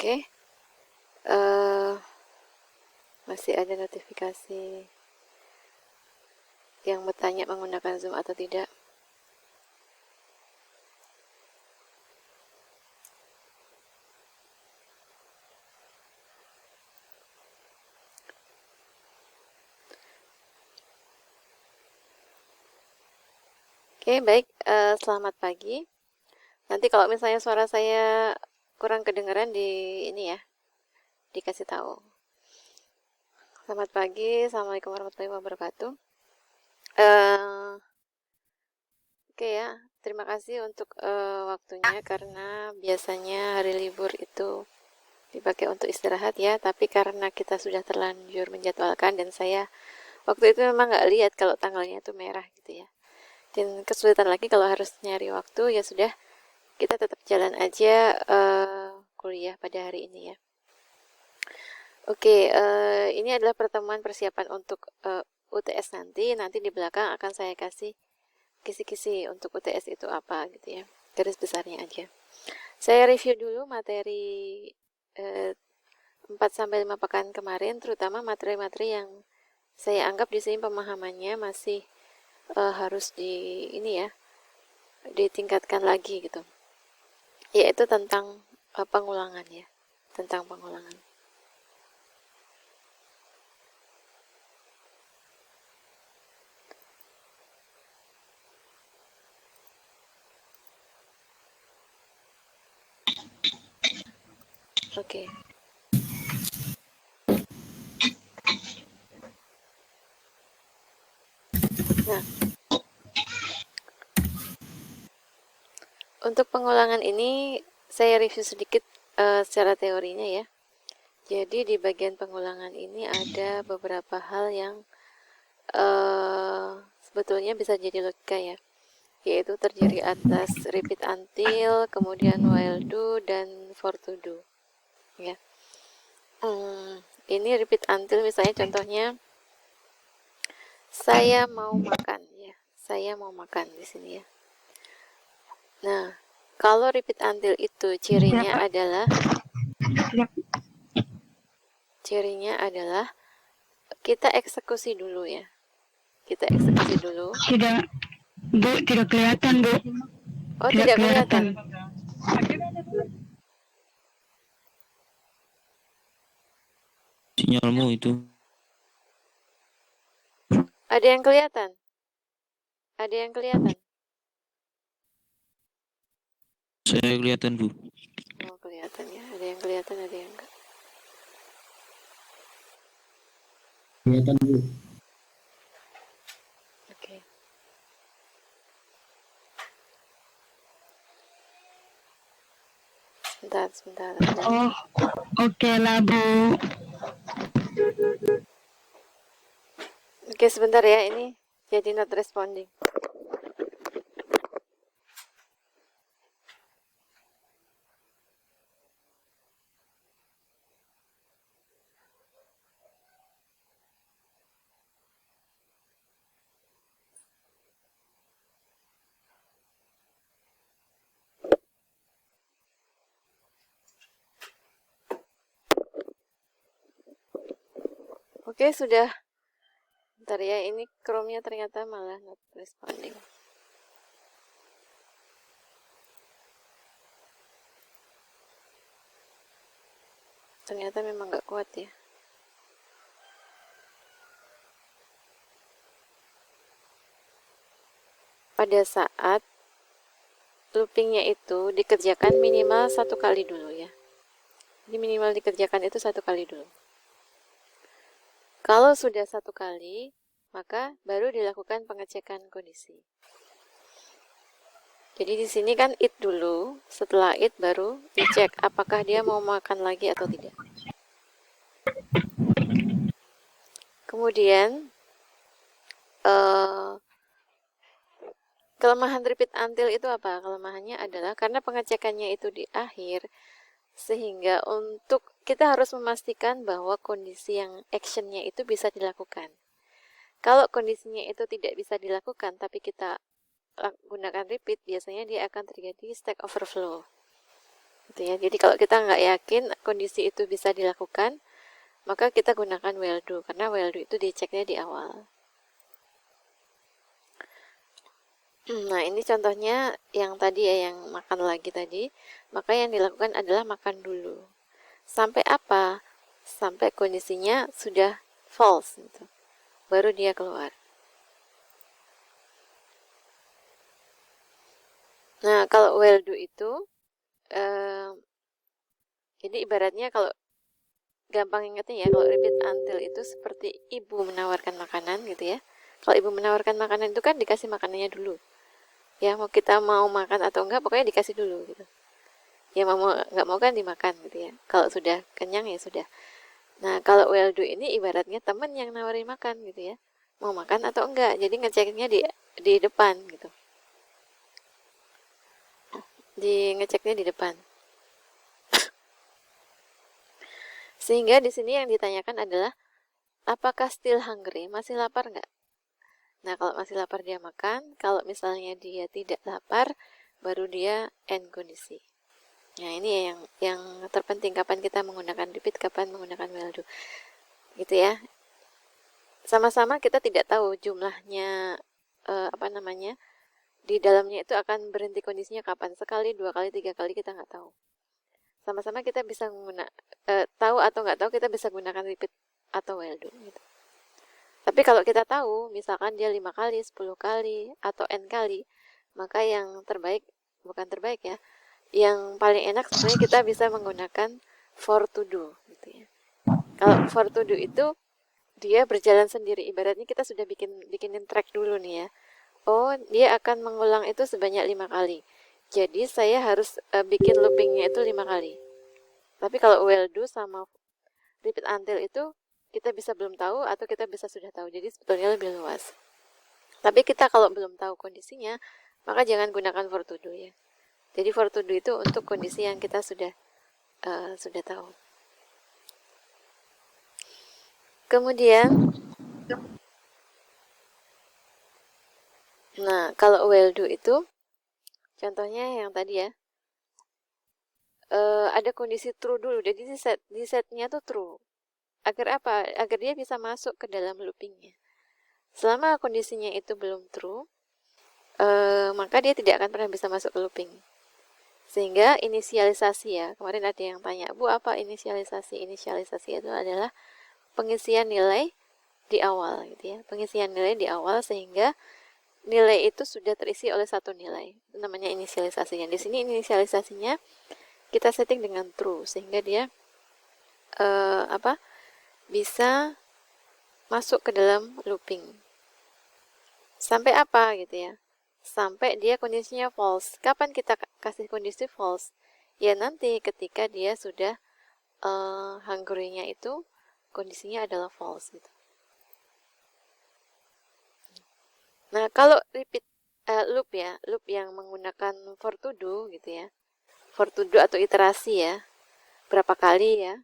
Oke, eh, masih ada notifikasi yang bertanya menggunakan Zoom atau tidak. Oke, baik. Selamat pagi. Nanti kalau misalnya suara saya kurang kedengaran di ini ya, dikasih tahu. Selamat pagi, Assalamualaikum warahmatullahi wabarakatuh. Oke ya, terima kasih untuk waktunya karena biasanya hari libur itu dipakai untuk istirahat ya, tapi karena kita sudah terlanjur menjadwalkan dan saya waktu itu memang nggak lihat kalau tanggalnya itu merah gitu ya. Dan kesulitan lagi kalau harus nyari waktu, ya sudah, kita tetap jalan aja kuliah pada hari ini ya. Oke, ini adalah pertemuan persiapan untuk UTS nanti. Nanti di belakang akan saya kasih kisi-kisi untuk UTS itu apa gitu ya. Garis besarnya aja. Saya review dulu materi 4-5 pekan kemarin, terutama materi-materi yang saya anggap di sini pemahamannya masih harus ini ya, ditingkatkan lagi gitu. Yaitu tentang pengulangan ya, tentang pengulangan. Oke. Nah, untuk pengulangan ini saya review sedikit secara teorinya ya. Jadi di bagian pengulangan ini ada beberapa hal yang sebetulnya bisa jadi logika ya, yaitu terdiri atas repeat until, kemudian while do, dan for to do ya. Ini repeat until misalnya contohnya saya mau makan ya, saya mau makan di sini ya. Nah, kalau repeat until itu cirinya adalah kita eksekusi dulu ya. Kita eksekusi dulu. Tidak, Bu, tidak kelihatan, Bu. Oh, tidak kelihatan. Sinyalmu itu. Ada yang kelihatan? Ada yang kelihatan? Saya kelihatan, Bu. Oh, kelihatan ya. Ada yang kelihatan, ada yang enggak. Kelihatan, Bu. Oke. Sebentar. Oh, oke lah, Bu. Oke, sebentar ya. Ini jadi not responding. Oke, sudah. Bentar ya, ini Chrome-nya ternyata malah not responding. Ternyata memang nggak kuat ya. Pada saat loopingnya itu dikerjakan minimal 1 kali dulu ya. Jadi minimal dikerjakan itu 1 kali dulu. Kalau sudah 1 kali, maka baru dilakukan pengecekan kondisi. Jadi di sini kan it dulu, setelah it baru dicek apakah dia mau makan lagi atau tidak. Kemudian kelemahan repeat until itu apa? Kelemahannya adalah karena pengecekannya itu di akhir, sehingga untuk kita harus memastikan bahwa kondisi yang actionnya itu bisa dilakukan. Kalau kondisinya itu tidak bisa dilakukan, tapi kita gunakan repeat, biasanya dia akan terjadi stack overflow. gitu ya. Jadi kalau kita nggak yakin kondisi itu bisa dilakukan, maka kita gunakan will do, karena will do itu diceknya di awal. Nah, ini contohnya yang tadi ya, yang makan lagi tadi. Maka yang dilakukan adalah makan dulu. Sampai apa? Sampai kondisinya sudah false gitu. Baru dia keluar. Nah, kalau will do itu jadi ibaratnya kalau gampang ingetnya ya, kalau repeat until itu seperti ibu menawarkan makanan gitu ya. Kalau ibu menawarkan makanan itu kan dikasih makanannya dulu. Ya, mau kita mau makan atau enggak, pokoknya dikasih dulu gitu. Ya mau nggak mau kan dimakan gitu ya. Kalau sudah kenyang ya sudah. Nah, kalau will do ini ibaratnya teman yang nawarin makan gitu ya. Mau makan atau enggak. Jadi ngeceknya di depan gitu. Ngeceknya di depan. Sehingga di sini yang ditanyakan adalah apakah still hungry? Masih lapar nggak? Nah, kalau masih lapar dia makan. Kalau misalnya dia tidak lapar, baru dia end kondisi. Nah, ini yang terpenting, kapan kita menggunakan repeat, kapan menggunakan will do. Gitu ya. Sama-sama kita tidak tahu jumlahnya di dalamnya itu akan berhenti kondisinya kapan. Sekali, 2 kali, 3 kali kita nggak tahu. Sama-sama kita bisa tahu atau nggak tahu, kita bisa gunakan repeat atau will do gitu. Tapi kalau kita tahu, misalkan dia 5 kali, 10 kali, atau n kali, maka yang terbaik, bukan terbaik ya, yang paling enak sebenarnya kita bisa menggunakan for to do gitu ya. Kalau for to do itu dia berjalan sendiri, ibaratnya kita sudah bikinin track dulu nih ya. Oh, dia akan mengulang itu sebanyak 5 kali. Jadi saya harus bikin loopingnya itu 5 kali. Tapi kalau will do sama repeat until itu kita bisa belum tahu atau kita bisa sudah tahu. Jadi sebetulnya lebih luas. Tapi kita kalau belum tahu kondisinya, maka jangan gunakan for to do ya. Jadi for to do itu untuk kondisi yang kita sudah tahu. Kemudian, nah kalau will do itu, contohnya yang tadi ya, ada kondisi true dulu. Jadi di setnya tuh true. Agar apa? Agar dia bisa masuk ke dalam loopingnya. Selama kondisinya itu belum true, maka dia tidak akan pernah bisa masuk ke looping. Sehingga inisialisasi ya, kemarin ada yang tanya, Bu, apa inisialisasi? Inisialisasi itu adalah pengisian nilai di awal gitu ya. Pengisian nilai di awal sehingga nilai itu sudah terisi oleh satu nilai. Itu namanya inisialisasinya. Di sini inisialisasinya kita setting dengan true sehingga dia bisa masuk ke dalam looping. Sampai apa gitu ya? Sampai dia kondisinya false. Kapan kita kasih kondisi false? Ya nanti ketika dia sudah hungry-nya itu kondisinya adalah false gitu. Nah, kalau repeat loop ya, loop yang menggunakan for to do gitu ya. For to do atau iterasi ya. Berapa kali ya?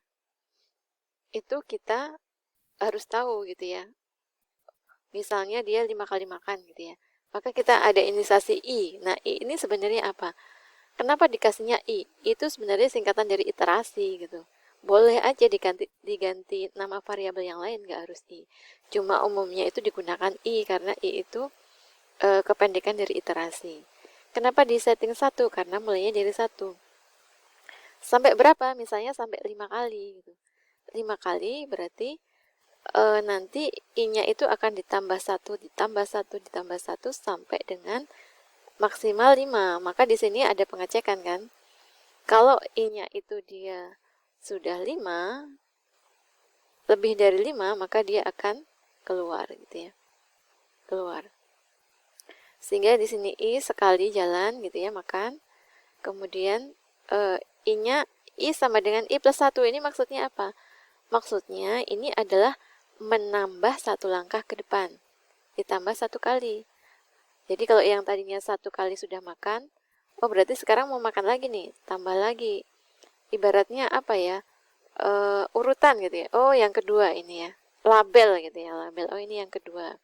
Itu kita harus tahu gitu ya. Misalnya dia 5 kali makan gitu ya. Maka kita ada inisiasi I. Nah, I ini sebenarnya apa? Kenapa dikasihnya I? Itu sebenarnya singkatan dari iterasi gitu. Boleh aja diganti nama variabel yang lain, nggak harus I. Cuma umumnya itu digunakan I karena I itu kependekan dari iterasi. Kenapa di setting 1? Karena mulainya dari 1. Sampai berapa? Misalnya sampai 5 kali gitu. 5 kali berarti nanti I-nya itu akan ditambah 1, ditambah 1, ditambah 1 sampai dengan maksimal 5. Maka di sini ada pengecekan kan. Kalau I-nya itu dia sudah 5, lebih dari 5, maka dia akan keluar gitu ya. Keluar. Sehingga di sini I sekali jalan gitu ya, makan. Kemudian I-nya I sama dengan I plus 1. Ini maksudnya apa? Maksudnya ini adalah menambah 1 langkah ke depan. Ditambah 1 kali. Jadi kalau yang tadinya 1 kali sudah makan, oh berarti sekarang mau makan lagi nih, tambah lagi. Ibaratnya apa ya? Urutan gitu ya. Oh, yang kedua ini ya. Label gitu ya, label. Oh, ini yang kedua.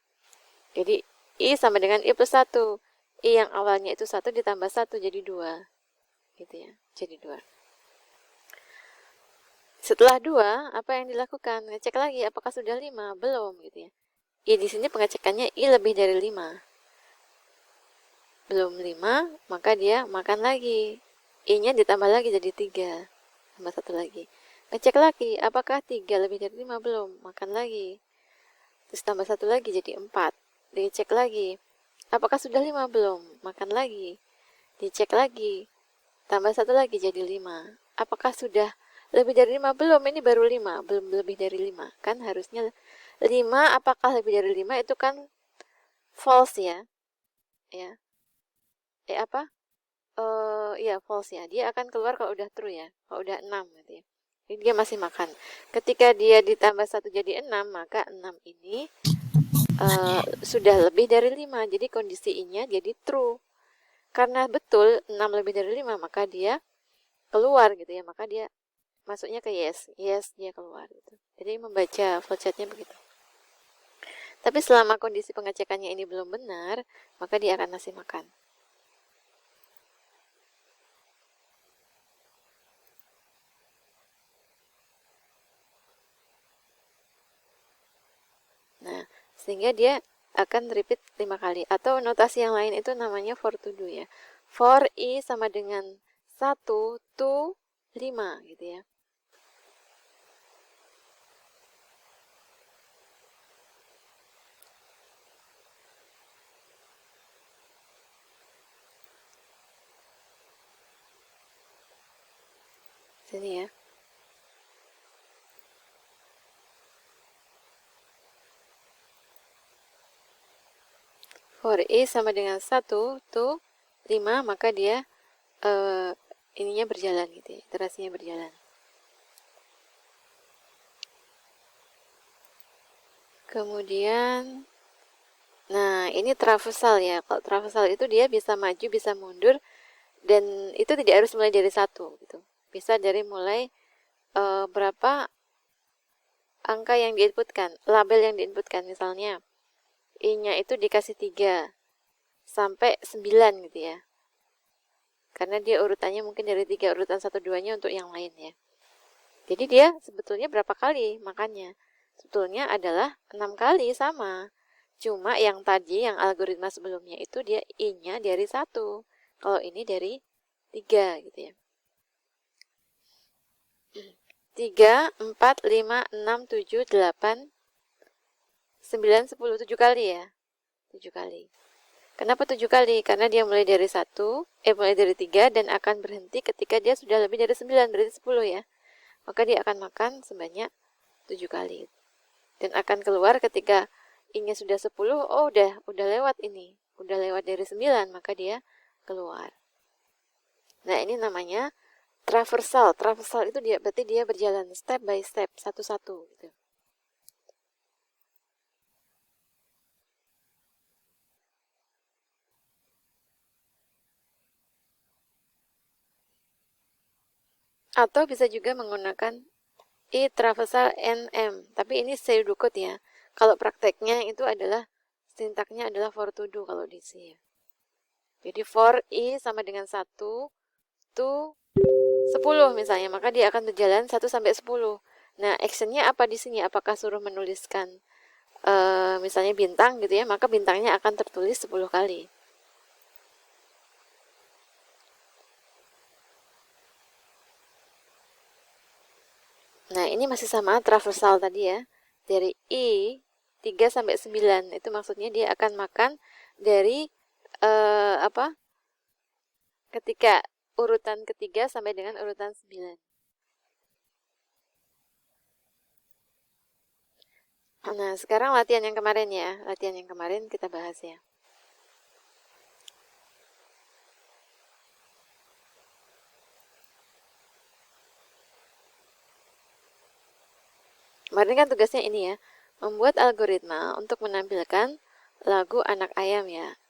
Jadi I sama dengan I plus 1. I yang awalnya itu 1 ditambah 1 jadi 2. Gitu ya. Jadi 2. Setelah 2, apa yang dilakukan? Ngecek lagi apakah sudah 5? Belum gitu ya. Di sini pengecekannya I lebih dari 5. Belum 5, maka dia makan lagi. I-nya ditambah lagi jadi 3. Tambah 1 lagi. Ngecek lagi apakah 3 lebih dari 5? Belum. Makan lagi. Terus tambah 1 lagi jadi 4. Dicek lagi. Apakah sudah 5? Belum. Makan lagi. Dicek lagi. Tambah 1 lagi jadi 5. Apakah sudah lebih dari 5? Belum, ini baru 5. Belum lebih dari 5. Kan harusnya 5, apakah lebih dari 5 itu kan false ya. Ya. Apa? Iya false ya. Dia akan keluar kalau udah true ya. Kalau udah 6 gitu ya. Jadi dia masih makan. Ketika dia ditambah 1 jadi 6, maka 6 ini sudah lebih dari 5. Jadi kondisi I-nya jadi true. Karena betul 6 lebih dari 5, maka dia keluar gitu ya. Maka dia masuknya ke yes. Yes, dia keluar gitu. Jadi membaca flowchartnya begitu. Tapi selama kondisi pengecekannya ini belum benar, maka dia akan ngasih makan. Nah, sehingga dia akan repeat 5 kali. Atau notasi yang lain itu namanya for to do ya. For I sama dengan 1 to 5 gitu ya. Sini ya. For I sama dengan 1 to 5, maka dia ininya berjalan gitu ya, iterasinya berjalan. Kemudian, nah ini traversal ya. Kalau traversal itu dia bisa maju, bisa mundur, dan itu tidak harus mulai dari 1 gitu. Bisa dari mulai berapa angka yang diinputkan, label yang diinputkan. Misalnya, I-nya itu dikasih 3 sampai 9 gitu ya. Karena dia urutannya mungkin dari 3, urutan 1, 2-nya untuk yang lain ya. Jadi dia sebetulnya berapa kali makannya? Sebetulnya adalah 6 kali sama. Cuma yang tadi, yang algoritma sebelumnya itu dia I-nya dari 1. Kalau ini dari 3 gitu ya. 3, 4, 5, 6, 7, 8, 9, 10, 7 kali ya. 7 kali. Kenapa 7 kali? Karena dia mulai dari 3 dan akan berhenti ketika dia sudah lebih dari 9, berarti 10 ya. Maka dia akan makan sebanyak 7 kali. Dan akan keluar ketika I-nya sudah 10, oh udah lewat ini. Udah lewat dari 9, maka dia keluar. Nah, ini namanya traversal. Traversal itu dia berarti dia berjalan step by step, satu-satu gitu. Atau bisa juga menggunakan I traversal NM, tapi ini pseudocode ya. Kalau prakteknya itu adalah sintaknya adalah for to do kalau di sini ya. Jadi for I sama dengan 1 to 10 misalnya, maka dia akan berjalan 1 sampai 10. Nah, actionnya apa di sini? Apakah suruh menuliskan misalnya bintang gitu ya, maka bintangnya akan tertulis 10 kali. Nah, ini masih sama traversal tadi ya. Dari I 3 sampai 9. Itu maksudnya dia akan makan dari ketika urutan ketiga sampai dengan urutan 9. Nah, sekarang latihan yang kemarin ya. Latihan yang kemarin kita bahas ya. Kemarin kan tugasnya ini ya. Membuat algoritma untuk menampilkan lagu Anak Ayam ya.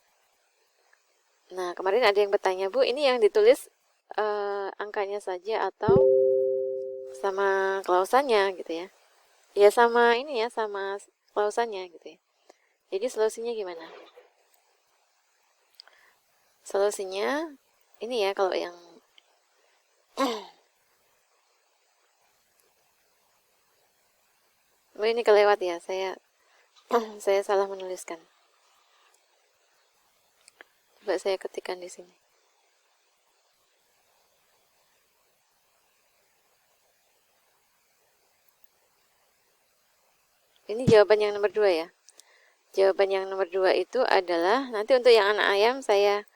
Nah, kemarin ada yang bertanya, Bu, ini yang ditulis angkanya saja atau sama klausannya gitu ya. Ya sama ini ya, sama klausannya gitu ya. Jadi solusinya gimana? Solusinya ini ya, kalau yang Oh, ini kelewat ya, saya salah menuliskan. Coba saya ketikkan di sini. Ini jawaban yang nomor 2 ya. Jawaban yang nomor 2 itu adalah, nanti untuk yang anak ayam saya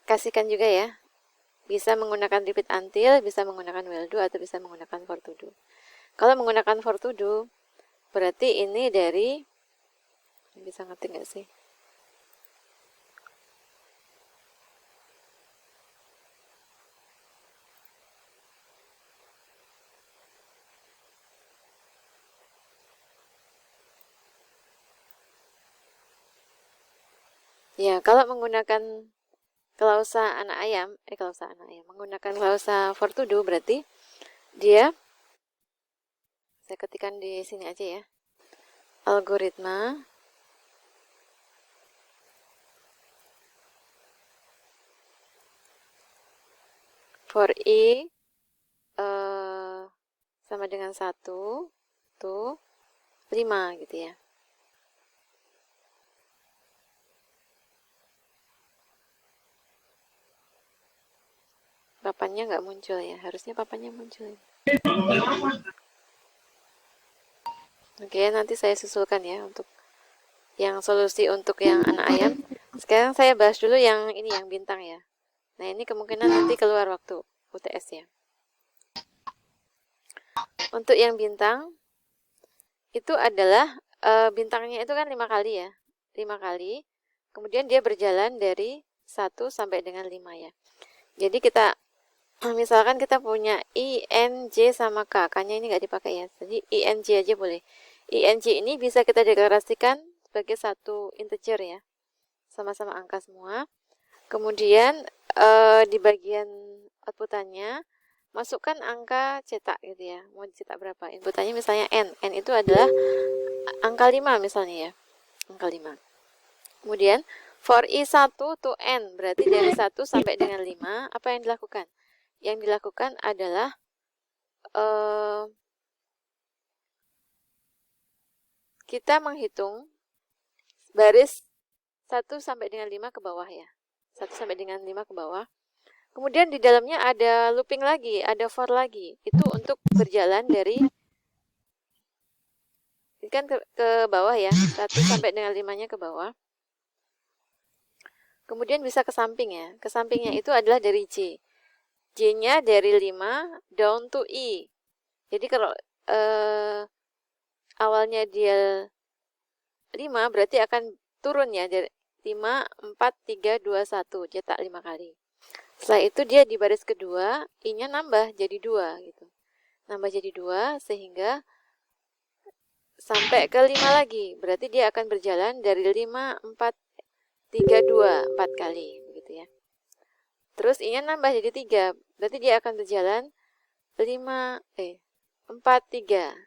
kasihkan juga ya. Bisa menggunakan repeat until, bisa menggunakan will do, atau bisa menggunakan for to do. Kalau menggunakan for to do, berarti ini dari, bisa ngetik nggak sih? Ya, kalau menggunakan klausa anak ayam, menggunakan klausa for to do berarti dia, saya ketikkan di sini aja ya, algoritma for i sama dengan 1 to 5 gitu ya. Papannya nggak muncul ya, harusnya papannya muncul ya. Oke, nanti saya susulkan ya untuk yang solusi untuk yang anak ayam. Sekarang saya bahas dulu yang ini, yang bintang ya. Nah, ini kemungkinan nanti keluar waktu UTS ya. Untuk yang bintang, itu adalah bintangnya itu kan 5 kali ya. 5 kali. Kemudian dia berjalan dari 1 sampai dengan 5 ya. Jadi kita, misalkan kita punya I, N, J sama K. K-nya ini nggak dipakai ya. Jadi I, N, J aja boleh. I, N, J ini bisa kita deklarasikan sebagai satu integer ya. Sama-sama angka semua. Kemudian di bagian outputannya, masukkan angka cetak gitu ya. Mau dicetak berapa? Inputannya misalnya N. N itu adalah angka 5 misalnya ya. Angka 5. Kemudian for I1 to N, berarti dari 1 sampai dengan 5, apa yang dilakukan? Yang dilakukan adalah kita menghitung baris 1 sampai dengan 5 ke bawah ya. 1 sampai dengan 5 ke bawah. Kemudian di dalamnya ada looping lagi, ada for lagi. Itu untuk berjalan dari, ini kan ke bawah ya, 1 sampai dengan 5-nya ke bawah. Kemudian bisa ke samping ya. Ke sampingnya itu adalah dari J. J-nya dari 5 down to I. Jadi kalau awalnya dia 5, berarti akan turun ya dari 5, 4, 3, 2, 1. Cetak 5 kali. Setelah itu dia di baris kedua, I-nya nambah jadi 2 gitu. Nambah jadi 2 sehingga sampai ke 5 lagi. Berarti dia akan berjalan dari 5, 4, 3, 2, 4 kali begitu ya. Terus I-nya nambah jadi 3. Berarti dia akan berjalan 4, 3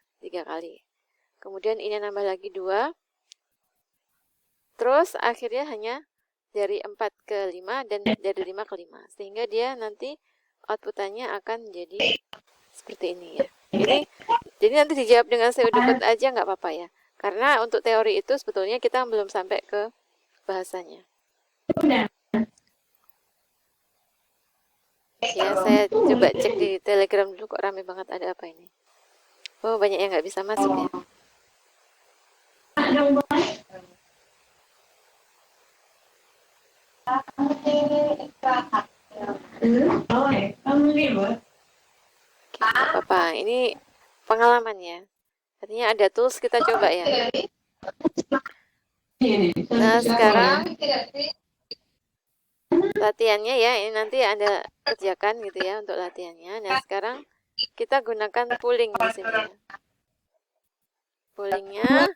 kali. Kemudian I-nya nambah lagi 2. Terus akhirnya hanya dari 4 ke 5 dan dari 5 ke 5. Sehingga dia nanti outputannya akan jadi seperti ini ya. Jadi nanti dijawab dengan pseudocode aja nggak apa-apa ya. Karena untuk teori itu sebetulnya kita belum sampai ke bahasanya. Ya, saya coba cek di Telegram dulu, kok rame banget, ada apa ini. Oh, banyak yang nggak bisa masuk ya. Nggak apa-apa, ini pengalaman ya. Artinya ada tools, kita coba ya. Nah, sekarang latihannya ya, ini nanti Anda kerjakan gitu ya untuk latihannya. Nah, sekarang kita gunakan pooling di sini ya. Poolingnya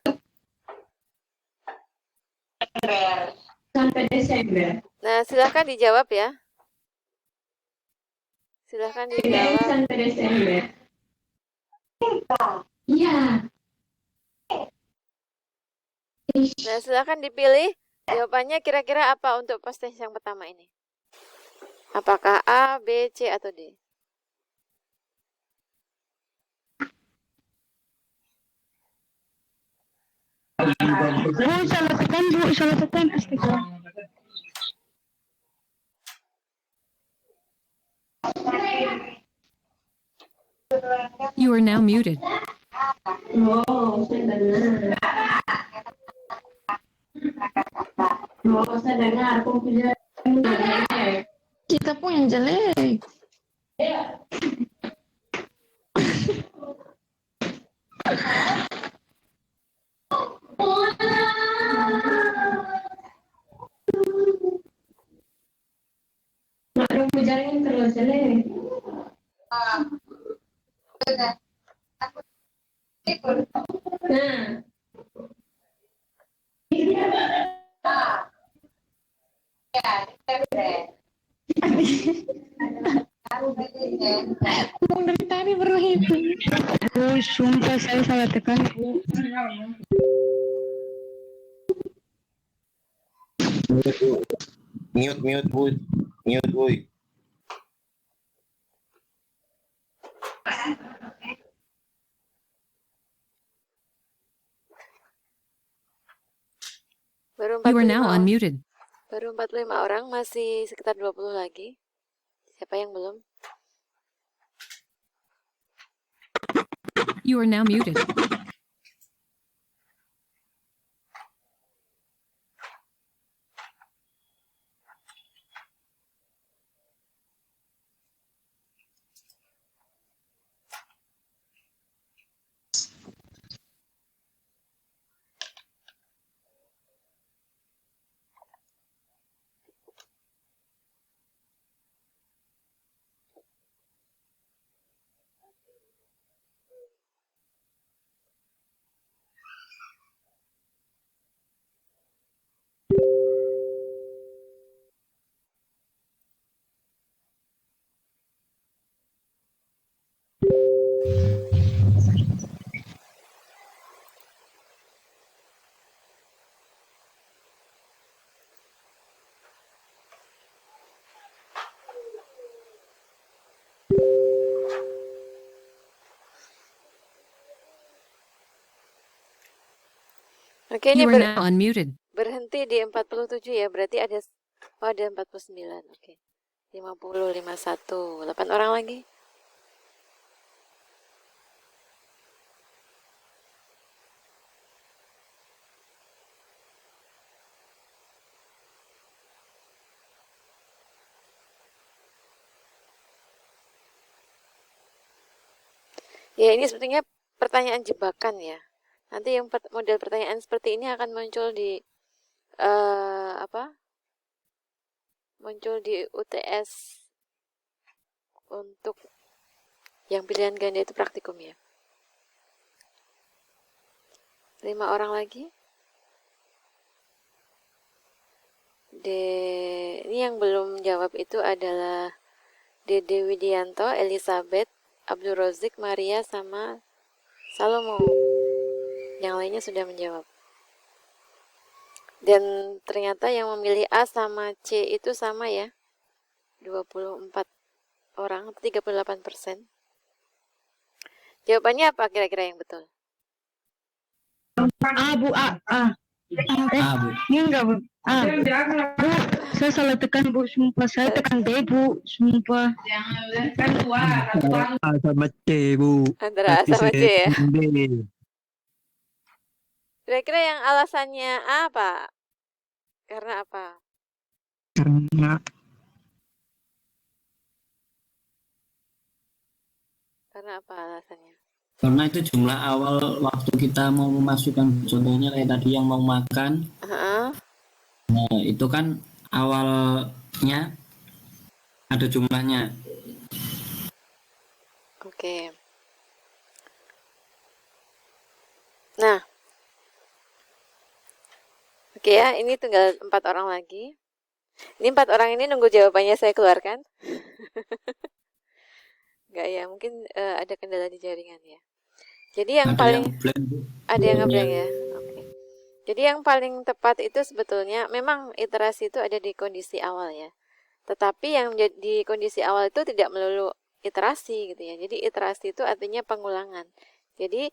Sampai Desember. nah, silahkan dijawab ya. Silahkan dijawab. Sampai Desember. Iya. Nah, silahkan dipilih jawabannya kira-kira apa untuk post-test yang pertama ini. Apakah A, B, C, atau D? Bu, salah tekan astaga. You are now muted. Oh, saya dengar. Oh, saya dengar. Komputer jelek. Kita pun yang jelek. Mak komputernya terlalu jelek. Nah, Ngomong dari tadi pernah itu. Bu, sumpah saya salah tekan. Bu. Mute, boy. Baru You are 45 now orang. unmuted. Baru 45 orang, masih sekitar 20 lagi. Siapa yang belum? You are now muted. Oke, ini You are now unmuted. berhenti di 47 ya, berarti ada 49. Oke. 50, 51, 8 orang lagi. Ya, ini sebetulnya pertanyaan jebakan ya. Nanti yang model pertanyaan seperti ini akan muncul di muncul di UTS untuk yang pilihan ganda itu praktikum ya. 5 orang lagi. Ini yang belum jawab itu adalah Dede Widianto, Elizabeth, Abdul Rozik, Maria, sama Salomo. Yang lainnya sudah menjawab. Dan ternyata yang memilih A sama C itu sama ya. 24 orang, 38%. Jawabannya apa kira-kira yang betul? A, Bu, A. Bu. Ini enggak, Bu. A. Bu, saya salah tekan, Bu. Sumpah, saya tekan B, Bu. Sumpah. kan tua. A sama C, Bu. Antara A Tapi sama saya C ya. B. Kira-kira yang alasannya A apa? Karena apa? Karena apa alasannya? Karena itu jumlah awal waktu kita mau memasukkan, contohnya kayak tadi yang mau makan. Nah, itu kan awalnya ada jumlahnya. Oke. Nah. Oke ya, ini tinggal 4 orang lagi. Ini 4 orang ini nunggu jawabannya saya keluarkan. Enggak ya, mungkin ada kendala di jaringan ya. Jadi yang Ada paling yang blank, Bu. ada yang ngeblank ya. Oke. Jadi yang paling tepat itu sebetulnya memang iterasi itu ada di kondisi awal ya. Tetapi yang di kondisi awal itu tidak melulu iterasi gitu ya. Jadi iterasi itu artinya pengulangan. Jadi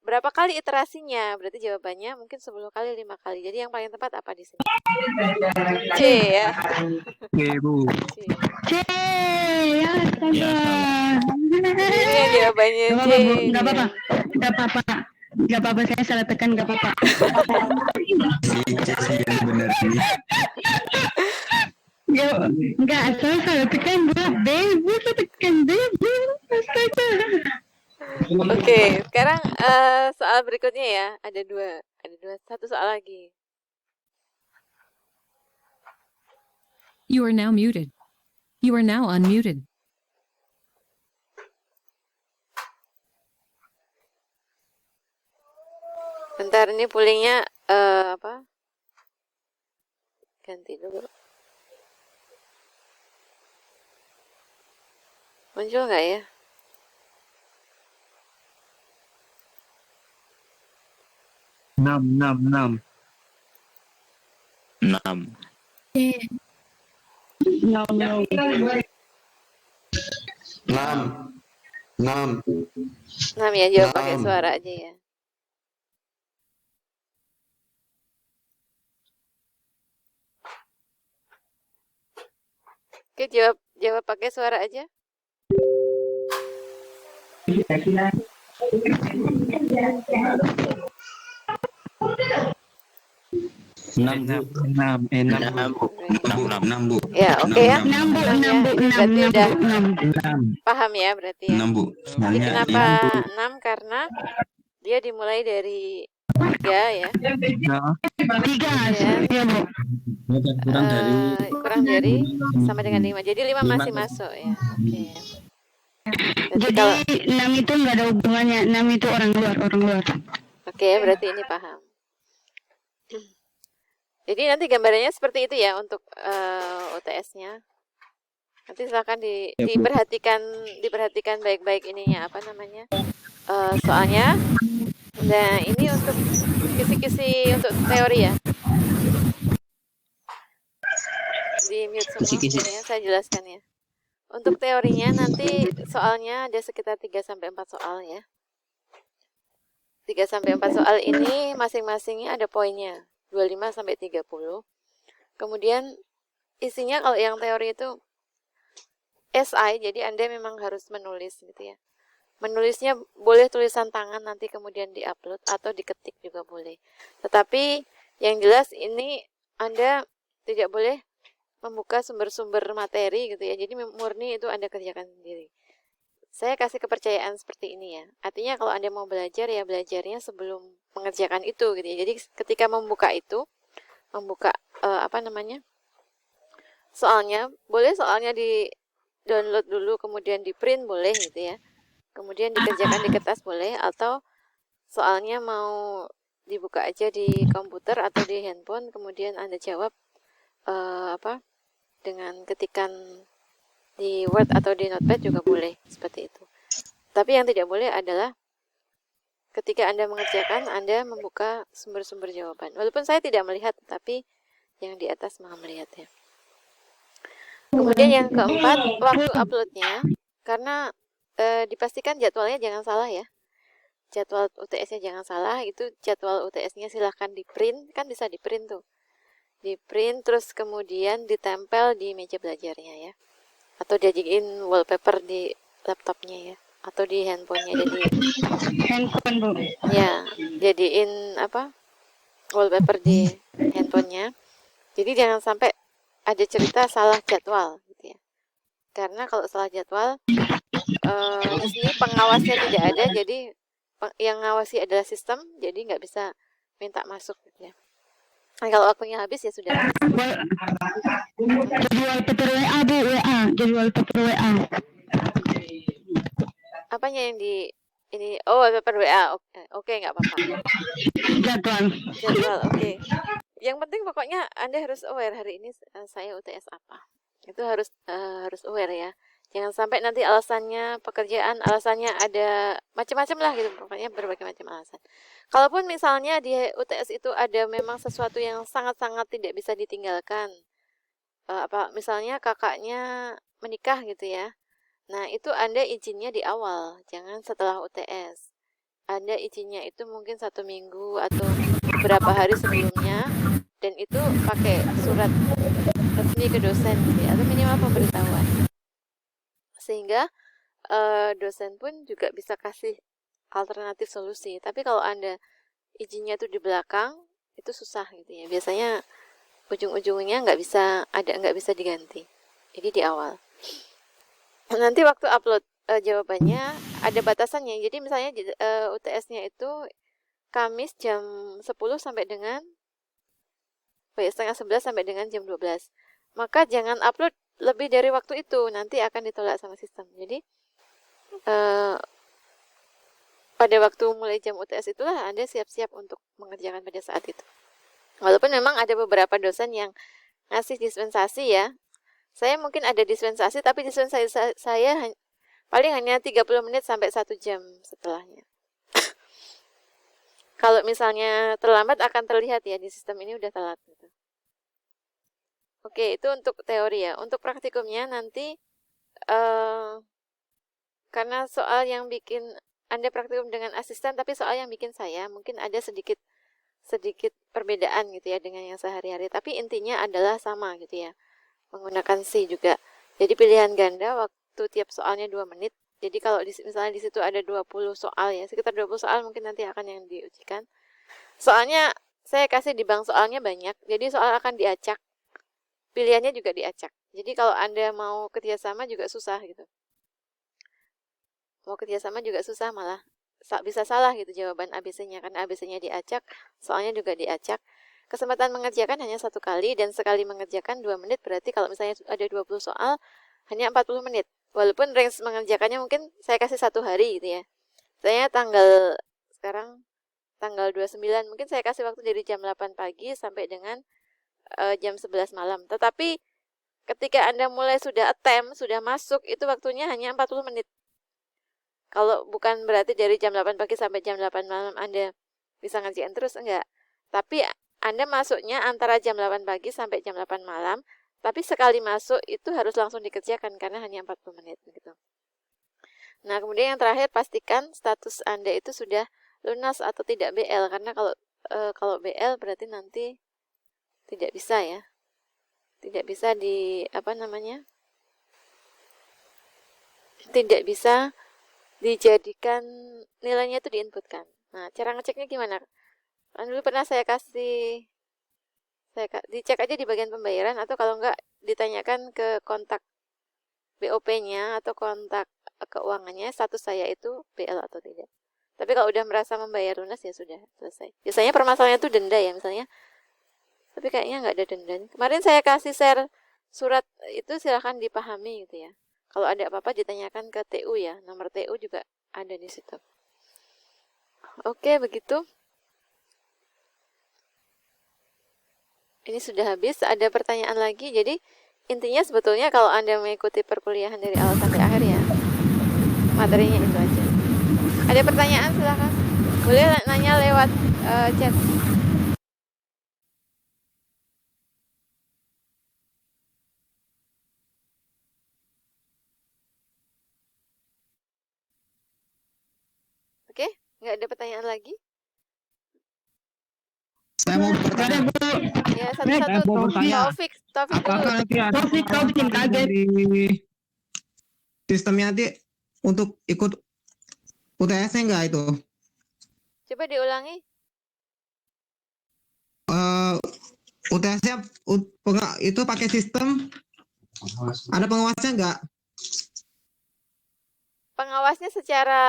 berapa kali iterasinya? Berarti jawabannya mungkin 10 kali, 5 kali. Jadi yang paling tepat apa di sini? C ya. Bu. C. C. Ya, astaga. Ini yang jawabannya Gak C. apa-apa, Bu. ini Gak apa-apa. kan. Gak apa-apa. Gak apa-apa, saya salah tekan, gak apa-apa. Si yang benar ini. Ya, enggak, saya salah tekan, Bu. B, Bu, saya tekan B, Bu. Astaga. Oke, sekarang soal berikutnya ya. Ada dua. Satu soal lagi. You are now muted. You are now unmuted. Bentar, ini poolingnya apa? Ganti dulu. Muncul nggak ya? Enam. Enam. Enam ya, jawab pakai suara aja ya. Oke, jawab pakai suara aja. Enam, Bu. Ya, oke ya. 6, Bu. Berarti udah 6. paham ya berarti ya. 6, Bu. Jadi kenapa 6? Karena dia dimulai dari 3 ya. 3, ya, Bu. Kurang dari sama dengan 5. Jadi 5 masih masuk ya. Oke. Jadi 6 itu nggak ada hubungannya. 6 itu orang luar. Oke, berarti ini paham. Jadi nanti gambarannya seperti itu ya untuk UTS-nya. Nanti silakan diperhatikan baik-baik ininya apa namanya soalnya. Nah ini untuk kisi-kisi untuk teori ya. Di mute semua ya, saya jelaskan ya. Untuk teorinya nanti soalnya ada sekitar 3-4 soal ya. 3-4 soal ini masing-masingnya ada poinnya. 25-30. Kemudian isinya kalau yang teori itu SI, jadi Anda memang harus menulis gitu ya. Menulisnya boleh tulisan tangan nanti kemudian diupload atau diketik juga boleh. Tetapi yang jelas ini Anda tidak boleh membuka sumber-sumber materi gitu ya. Jadi murni itu Anda kerjakan sendiri. Saya kasih kepercayaan seperti ini ya. Artinya kalau Anda mau belajar ya belajarnya sebelum mengerjakan itu gitu ya. Jadi ketika membuka itu, membuka soalnya, boleh soalnya di download dulu kemudian di print boleh gitu ya. Kemudian dikerjakan di kertas boleh atau soalnya mau dibuka aja di komputer atau di handphone kemudian Anda jawab dengan ketikan di Word atau di Notepad juga boleh seperti itu. Tapi yang tidak boleh adalah ketika Anda mengerjakan, Anda membuka sumber-sumber jawaban. Walaupun saya tidak melihat, tapi yang di atas maha melihat ya. Kemudian yang keempat, waktu uploadnya, karena dipastikan jadwalnya jangan salah ya. Jadwal UTS-nya jangan salah, itu jadwal UTS-nya silahkan di print, kan bisa di print tuh. Di print terus kemudian ditempel di meja belajarnya ya. Atau dijadiin wallpaper di laptopnya ya. Atau di handphonenya jadi Handphone, Bu. ya, jadiin wallpaper di handphonenya. Jadi jangan sampai ada cerita salah jadwal gitu ya. Karena kalau salah jadwal di sini pengawasnya tidak ada, jadi yang ngawasi adalah sistem, jadi nggak bisa minta masuk gitu ya. Nah, kalau waktunya habis ya sudah. Jadwal Peter WA, Bu, WA. Jadwal Peter WA. Apanya yang di ini? Oh, paper WA. Oke, nggak apa-apa. Jadwal, oke. Yang penting pokoknya Anda harus aware hari ini saya UTS apa. Itu harus aware ya. Jangan sampai nanti alasannya pekerjaan, alasannya ada macam-macam lah gitu. Pokoknya berbagai macam alasan. Kalaupun misalnya di UTS itu ada memang sesuatu yang sangat-sangat tidak bisa ditinggalkan. Misalnya kakaknya menikah gitu ya. Nah, itu Anda izinnya di awal, jangan setelah UTS. Anda izinnya itu mungkin 1 minggu atau beberapa hari sebelumnya, dan itu pakai surat resmi ke dosen gitu ya, atau minimal pemberitahuan. Sehingga dosen pun juga bisa kasih alternatif solusi. Tapi kalau Anda izinnya itu di belakang, itu susah gitu ya. Biasanya ujung-ujungnya nggak bisa diganti. Jadi di awal. Nanti waktu upload jawabannya ada batasannya. Jadi misalnya UTS-nya itu Kamis jam 10 sampai dengan setengah 11 sampai dengan jam 12. Maka jangan upload lebih dari waktu itu, nanti akan ditolak sama sistem. Jadi pada waktu mulai jam UTS itulah Anda siap-siap untuk mengerjakan pada saat itu. Walaupun memang ada beberapa dosen yang ngasih dispensasi ya. Saya mungkin ada dispensasi, tapi dispensasi saya paling hanya 30 menit sampai 1 jam setelahnya. Kalau misalnya terlambat akan terlihat ya di sistem ini udah telat gitu. Oke, itu untuk teori ya. Untuk praktikumnya nanti karena soal yang bikin Anda praktikum dengan asisten, tapi soal yang bikin saya mungkin ada sedikit perbedaan gitu ya dengan yang sehari-hari. Tapi intinya adalah sama gitu ya. Menggunakan C juga. Jadi pilihan ganda waktu tiap soalnya 2 menit. Jadi kalau misalnya di situ ada 20 soal ya, sekitar 20 soal mungkin nanti akan yang diujikan. Soalnya saya kasih di bank soalnya banyak, jadi soal akan diacak. Pilihannya juga diacak. Jadi kalau Anda mau kerjasama juga susah gitu. Mau kerjasama juga susah malah bisa salah gitu jawaban ABC-nya, karena ABC-nya diacak, soalnya juga diacak. Kesempatan mengerjakan hanya 1 kali, dan sekali mengerjakan 2 menit, berarti kalau misalnya ada 20 soal, hanya 40 menit. Walaupun range mengerjakannya mungkin saya kasih 1 hari gitu ya. Saya sekarang tanggal 29, mungkin saya kasih waktu dari jam 8 pagi sampai dengan jam 11 malam. Tetapi ketika Anda mulai sudah attempt, sudah masuk, itu waktunya hanya 40 menit. Kalau bukan berarti dari jam 8 pagi sampai jam 8 malam Anda bisa ngerjain terus, enggak. Tapi Anda masuknya antara jam 8 pagi sampai jam 8 malam, tapi sekali masuk itu harus langsung dikerjakan karena hanya 40 menit gitu. Nah, kemudian yang terakhir, pastikan status Anda itu sudah lunas atau tidak BL, karena kalau BL berarti nanti tidak bisa ya. Tidak bisa tidak bisa dijadikan nilainya itu diinputkan. Nah, cara ngeceknya gimana? Dulu pernah saya dicek aja di bagian pembayaran, atau kalau enggak ditanyakan ke kontak BOP-nya atau kontak keuangannya, status saya itu BL atau tidak. Tapi kalau udah merasa membayar lunas ya sudah selesai. Biasanya permasalahannya itu denda ya misalnya. Tapi kayaknya nggak ada denda. Kemarin saya kasih share surat itu, silahkan dipahami gitu ya. Kalau ada apa-apa ditanyakan ke TU ya. Nomor TU juga ada di situ. Oke, begitu. Ini sudah habis. Ada pertanyaan lagi. Jadi intinya sebetulnya kalau Anda mengikuti perkuliahan dari awal sampai akhir ya, materinya itu aja. Ada pertanyaan silahkan. Boleh nanya lewat chat. Oke, nggak ada pertanyaan lagi? Saya mau bertanya. Ya, satu-satu. Taufik Apakah dulu. nanti ada Kau bikin kaget. dari sistemnya nanti untuk ikut UTS-nya enggak itu? Coba diulangi. UTS-nya itu pakai sistem, ada pengawasnya enggak? Pengawasnya secara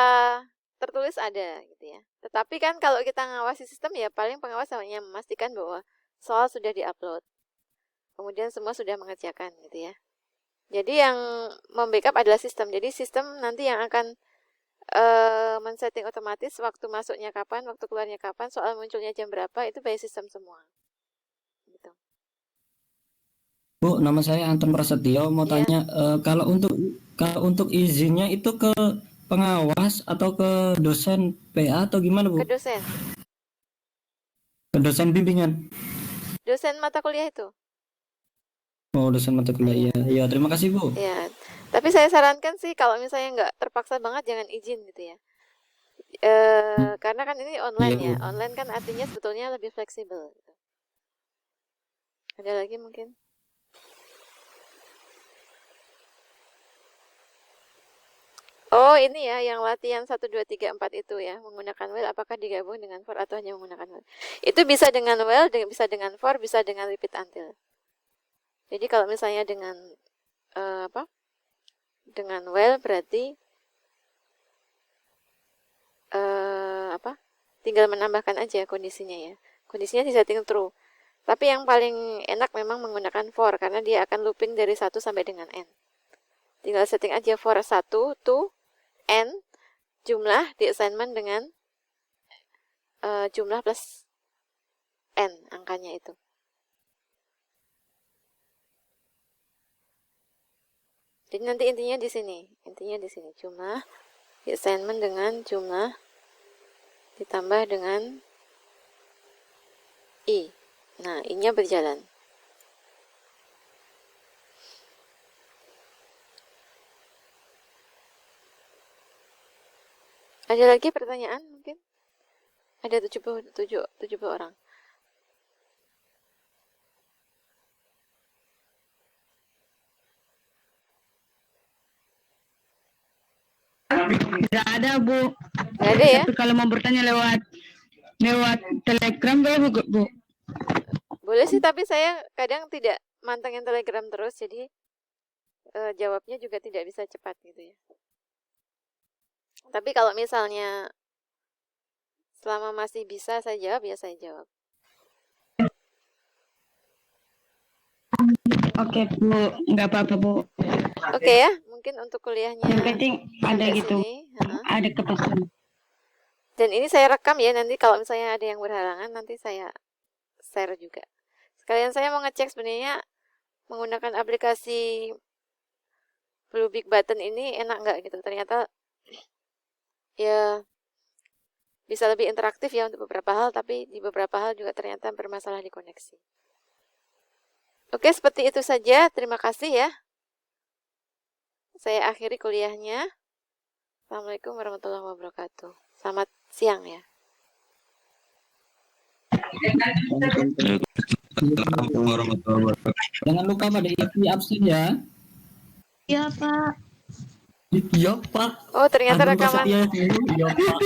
tertulis ada gitu ya. Tetapi kan kalau kita ngawasi sistem ya paling pengawas hanya memastikan bahwa soal sudah diupload. Kemudian semua sudah mengerjakan gitu ya. Jadi yang membackup adalah sistem. Jadi sistem nanti yang akan men-setting otomatis waktu masuknya kapan, waktu keluarnya kapan, soal munculnya jam berapa, itu by sistem semua. Gitu. Bu, nama saya Anton Prasetyo, mau tanya kalau untuk izinnya itu ke pengawas atau ke dosen PA atau gimana, Bu? Ke dosen. Ke dosen bimbingan. Dosen mata kuliah itu. Oh, dosen mata kuliah. Ya, terima kasih, Bu. Ya, tapi saya sarankan sih kalau misalnya nggak terpaksa banget jangan izin gitu ya. Karena kan ini online Iya, ya. Bu. Online kan artinya sebetulnya lebih fleksibel. Gitu. Ada lagi mungkin? Oh, ini ya yang latihan 1 2 3 4 itu ya, menggunakan well apakah digabung dengan for atau hanya menggunakan well. Itu bisa dengan well, bisa dengan for, bisa dengan repeat until. Jadi kalau misalnya dengan apa? Dengan well berarti apa? Tinggal menambahkan aja kondisinya ya. Kondisinya disetting true. Tapi yang paling enak memang menggunakan for karena dia akan looping dari 1 sampai dengan n. Tinggal setting aja for 1 to n jumlah di assignment dengan jumlah plus n angkanya itu. Jadi nanti intinya di sini, jumlah di assignment dengan jumlah ditambah dengan i. Nah, i-nya berjalan. Ada lagi pertanyaan mungkin? Ada 77 orang. Tidak ada, Bu. Nggak ada ya? Tapi kalau mau bertanya lewat Telegram boleh, Bu? Boleh sih, tapi saya kadang tidak mantengin Telegram terus, jadi jawabnya juga tidak bisa cepat gitu ya. Tapi kalau misalnya selama masih bisa saya jawab, ya saya jawab. Oke, Bu. Nggak apa-apa, Bu. Oke ya, mungkin untuk kuliahnya Yang penting ada sampai gitu. sini. Ada kepastian. Dan ini saya rekam ya, nanti kalau misalnya ada yang berhalangan, nanti saya share juga. Sekalian saya mau ngecek sebenarnya menggunakan aplikasi Blue Big Button ini enak nggak gitu. Ternyata ya bisa lebih interaktif ya untuk beberapa hal, tapi di beberapa hal juga ternyata bermasalah di koneksi. Oke, seperti itu saja. Terima kasih ya. Saya akhiri kuliahnya. Assalamualaikum warahmatullahi wabarakatuh. Selamat siang ya. Jangan lupa pada isi absen ya. Iya, Pak. Iya, Pak. Oh, ternyata Agung rekaman. Prasetya, iya, Pak.